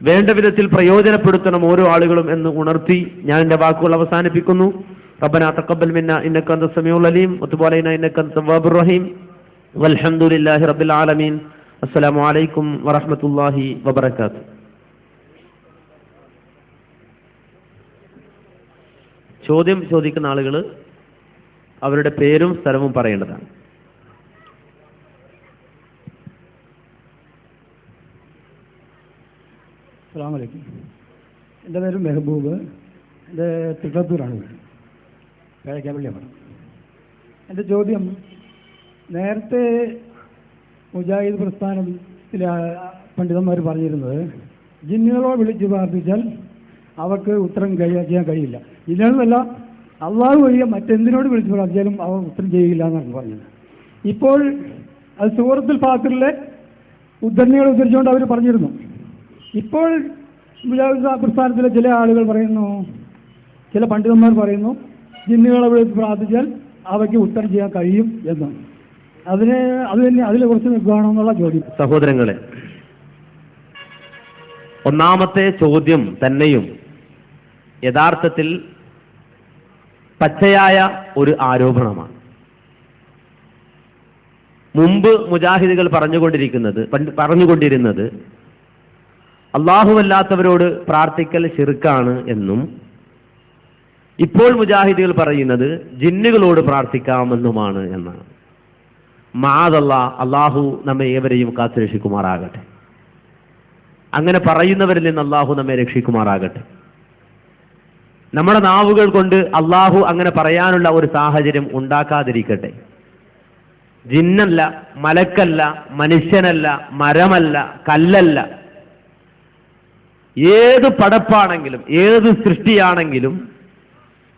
വേണ്ട വിധത്തിൽ പ്രയോജനപ്പെടുത്തണം ഓരോ ആളുകളും എന്ന് ഉണർത്തി ഞാൻ എൻ്റെ വാക്കുകൾ അവസാനിപ്പിക്കുന്നു. റബ്ബനാ തഖബ്ബൽ മിന്നാ ഇന്നക അൻത സമീഉൽ അലീം വതുബ് അലൈനാ ഇന്നക അൻത തവ്വാബുർ റഹീം വൽഹംദുലില്ലാഹി റബ്ബിൽ ആലമീൻ. അസ്സലാമു അലൈക്കും വറഹ്മത്തുള്ളാഹി വബറകാതുഹു. ചോദ്യം ചോദിക്കുന്ന ആളുകൾ അവരുടെ പേരും സ്ഥലവും പറയേണ്ടതാണ്. അസ്സലാമു അലൈക്കും. എൻ്റെ പേര് മെഹബൂബ്. എൻ്റെ തിരുവത്തൂരാണ് വീട്, പേഴക്കാപ്പള്ളിയാണ്. എൻ്റെ ചോദ്യം, നേരത്തെ മുജാഹിദ് പ്രസ്ഥാനത്തിലെ പണ്ഡിതന്മാർ പറഞ്ഞിരുന്നത് ജിന്നുകളോ വിളിച്ച് പ്രാർത്ഥിച്ചാൽ അവർക്ക് ഉത്തരം ചെയ്യാൻ കഴിയില്ല. ജിന്നുകളല്ല, അള്ളാഹു വഴിയോ മറ്റെന്തിനോട് വിളിച്ച് പ്രാർത്ഥിച്ചാലും അവർ ഉത്തരം ചെയ്യില്ല എന്നാണ് പറഞ്ഞത്. ഇപ്പോൾ അത് സൂറത്തുൽ ഫാത്തിറിലെ ഉദ്ധരണികൾ ഉദ്ധരിച്ചുകൊണ്ട് അവർ പറഞ്ഞിരുന്നു. ഇപ്പോൾ മുജാഹിദ് പ്രസ്ഥാനത്തിലെ ചില ആളുകൾ പറയുന്നു, ചില പണ്ഡിതന്മാർ പറയുന്നു ജിന്നുകളെ വിളിച്ച് പ്രാർത്ഥിച്ചാൽ അവയ്ക്ക് ഉത്തരം ചെയ്യാൻ കഴിയും എന്ന്. അത് തന്നെ അതിൽ കുറച്ച് നിൽക്കുകയാണോ എന്നുള്ള ചോദ്യം. സഹോദരങ്ങളെ, ഒന്നാമത്തെ ചോദ്യം തന്നെയും യഥാർത്ഥത്തിൽ പച്ചയായ ഒരു ആരോപണമാണ്. മുമ്പ് മുജാഹിദുകൾ പറഞ്ഞുകൊണ്ടിരുന്നത് അല്ലാഹുവല്ലാത്തവരോട് പ്രാർത്ഥിക്കൽ ശിർക്കാണ് എന്നും ഇപ്പോൾ മുജാഹിദുകൾ പറയുന്നത് ജിന്നുകളോട് പ്രാർത്ഥിക്കാമെന്നുമാണ് എന്നാണ്. മഅദല്ലാഹ്, അല്ലാഹു നമ്മെ ഏവരെയും കാത്തുരക്ഷിക്കുമാറാകട്ടെ. അങ്ങനെ പറയുന്നവരിൽ നിന്ന് അല്ലാഹു നമ്മെ രക്ഷിക്കുമാറാകട്ടെ. നമ്മുടെ നാവുകൾ കൊണ്ട് അല്ലാഹു അങ്ങനെ പറയാനുള്ള ഒരു സാഹചര്യം ഉണ്ടാക്കാതിരിക്കട്ടെ. ജിന്നല്ല, മലക്കല്ല, മനുഷ്യനല്ല, മരമല്ല, കല്ലല്ല, ഏത് പടപ്പാണെങ്കിലും ഏത് സൃഷ്ടിയാണെങ്കിലും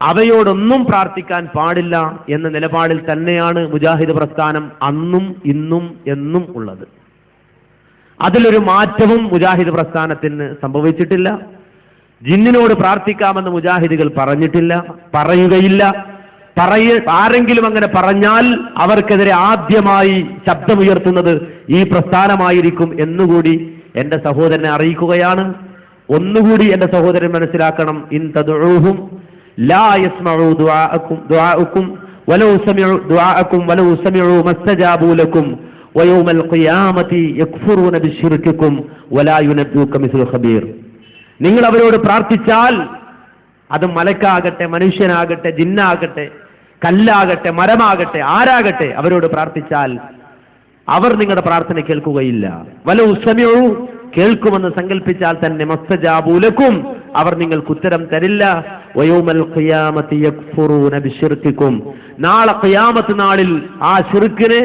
അവയോടൊന്നും പ്രാർത്ഥിക്കാൻ പാടില്ല എന്ന നിലപാടിൽ തന്നെയാണ് മുജാഹിദ് പ്രസ്ഥാനം അന്നും ഇന്നും എന്നും ഉള്ളത്. അതിലൊരു മാറ്റവും മുജാഹിദ് പ്രസ്ഥാനത്തിന് സംഭവിച്ചിട്ടില്ല. ജിന്നിനോട് പ്രാർത്ഥിക്കാമെന്ന് മുജാഹിദുകൾ പറഞ്ഞിട്ടില്ല, പറയുകയില്ല. ആരെങ്കിലും അങ്ങനെ പറഞ്ഞാൽ അവർക്കെതിരെ ആദ്യമായി ശബ്ദമുയർത്തുന്നത് ഈ പ്രസ്ഥാനമായിരിക്കും എന്നുകൂടി എൻ്റെ സഹോദരനെ അറിയിക്കുകയാണ്. ഒന്നുകൂടി എൻ്റെ സഹോദരൻ മനസ്സിലാക്കണം, ഇൻ തദ്ഉഹും ലാ യസ്മഉ ദുആഅക്കും വലൗ സമിഉ ദുആഅക്കും വലൗ സമിഉ മസ്തജാബു ലക്കും വയൗമൽ ഖിയാമത്തി യക്ഫുറൂന ബിശ്ശിർക്കിക്കും വലാ യുനബ്ബിഉക മിസ്ലു ഖബീർ. നിങ്ങൾ അവരോട് പ്രാർത്ഥിച്ചാൽ, അത് മലക്കാകട്ടെ, മനുഷ്യനാകട്ടെ, ജിന്നാകട്ടെ, കല്ലാകട്ടെ, മരമാകട്ടെ, ആരാകട്ടെ, അവരോട് പ്രാർത്ഥിച്ചാൽ അവർ നിങ്ങളുടെ പ്രാർത്ഥന കേൾക്കുകയില്ല. വലൗ സമിഉ, കേൾക്കുമെന്ന് സങ്കല്പിച്ചാൽ തന്നെ, മസ്തജാബു ലക്കും, അവർ നിങ്ങൾക്ക് ഉത്തരം തരില്ല. വയൗമൽ ഖിയാമത്തി യക്ഫുറൂന ബിശ്ശിർക്കിക്കും, നാളെ ഖിയാമത്ത് നാളിൽ ആ ശിർക്കിനെ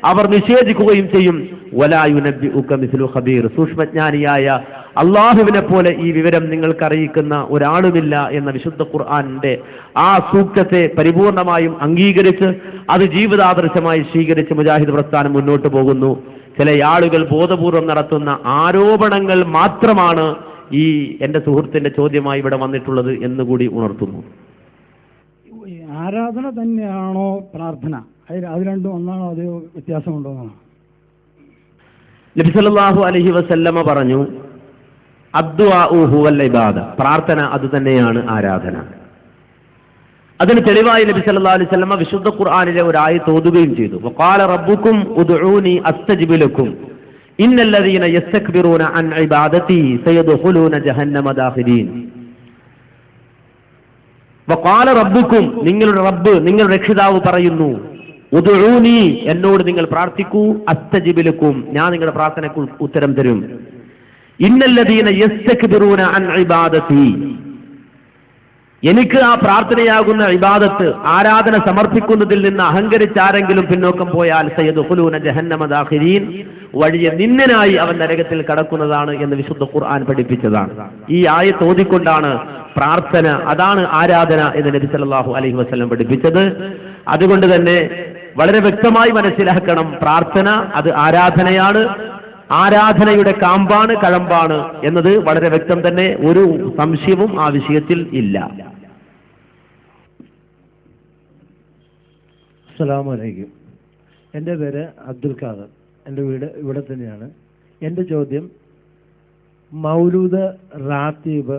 അവർ നിഷേധിക്കുകയും ചെയ്യും. വലാ യുനബ്ബിഉക മിസ്ലു ഖബീർ, സൂക്ഷ്മജ്ഞാനിയായ അള്ളാഹുവിനെ പോലെ ഈ വിവരം നിങ്ങൾക്ക് അറിയിക്കുന്ന ഒരാളുമില്ല എന്ന വിശുദ്ധ ഖുർആന്റെ ആ സൂക്തത്തെ പരിപൂർണമായും അംഗീകരിച്ച് അത് ജീവിതാദർശമായി സ്വീകരിച്ച് മുജാഹിദ് പ്രസ്ഥാനം മുന്നോട്ട് പോകുന്നു. ചില ആളുകൾ ബോധപൂർവം നടത്തുന്ന ആരോപണങ്ങൾ മാത്രമാണ് ഈ എൻ്റെ സുഹൃത്തിന്റെ ചോദ്യമായി ഇവിടെ വന്നിട്ടുള്ളത് എന്നുകൂടി ഉണർത്തുന്നു. ആരാധന തന്നെയാണോ പ്രാർത്ഥന? അത് രണ്ടും ഒന്നാണോ, അത് വ്യത്യാസമുണ്ടോ എന്നാണ്? നബി സല്ലല്ലാഹു അലൈഹി വസല്ലമ പറഞ്ഞു, അദ്ദുആഉ ഹുവൽ ഇബാദ, പ്രാർത്ഥന അത് തന്നെയാണ് ആരാധന. അതിന് തെളിവായി നബി സല്ലല്ലാഹു അലൈഹി വസല്ലമ വിശുദ്ധ ഖുർആനിലെ ഒരു ആയത്ത് ഓതുകയും ചെയ്തു. വഖാല റബ്ബുക്കും ഉദ്ഉനി അസ്തജിബ് ലക്കും ഇന്നല്ലദീന യസ്തക്ബിറൂന അൻ ഇബാദതി സയദ്ഖുലൂന ജഹന്നമ ദാഖിലീൻ. വഖാല റബ്ബുക്കും, നിങ്ങളുടെ റബ്ബ്, നിങ്ങളുടെ രക്ഷിതാവ് പറയുന്നു, ഉദ്ഉനി, എന്നോട് നിങ്ങൾ പ്രാർത്ഥിക്കൂ, അസ്തജിബ് ലക്കും, ഞാൻ നിങ്ങളുടെ പ്രാർത്ഥനയ്ക്ക് ഉത്തരം തരും. ഇന്നല്ലദീന യസ്തക്ബിറൂന അൻ ഇബാദതി, എനിക്ക് ആ പ്രാർത്ഥനയാകുന്ന ഇബാദത്ത്, ആരാധന സമർപ്പിക്കുന്നതിൽ നിന്ന് അഹങ്കരിച്ച് ആരെങ്കിലും പിന്നോക്കം പോയാൽ സയദ്ഖുലൂന ജഹന്നമ ദാഖിലീൻ, വഴിയെ നിന്ദനായി അവൻ നരകത്തിൽ കടക്കുന്നതാണ് എന്ന് വിശുദ്ധ ഖുർആൻ പഠിപ്പിച്ചതാണ്. ഈ ആയത്ത് ഓതിക്കൊണ്ടാണ് പ്രാർത്ഥന, അതാണ് ആരാധന എന്ന് നബി സല്ലല്ലാഹു അലൈഹി വസല്ലം പഠിപ്പിച്ചത്. അതുകൊണ്ട് തന്നെ വളരെ വ്യക്തമായി മനസ്സിലാക്കണം, പ്രാർത്ഥന അത് ആരാധനയാണ്, ആരാധനയുടെ കാമ്പാണ്, കഴമ്പാണ് എന്നത് വളരെ വ്യക്തം തന്നെ. ഒരു സംശയവും ആ വിഷയത്തിൽ ഇല്ല. അസ്സലാമു അലൈക്കും. എൻ്റെ പേര് അബ്ദുൽ ഖാദർ. എൻ്റെ വീട് ഇവിടെ തന്നെയാണ്. എൻ്റെ ചോദ്യം, മൗലൂദ് റാത്തീബ്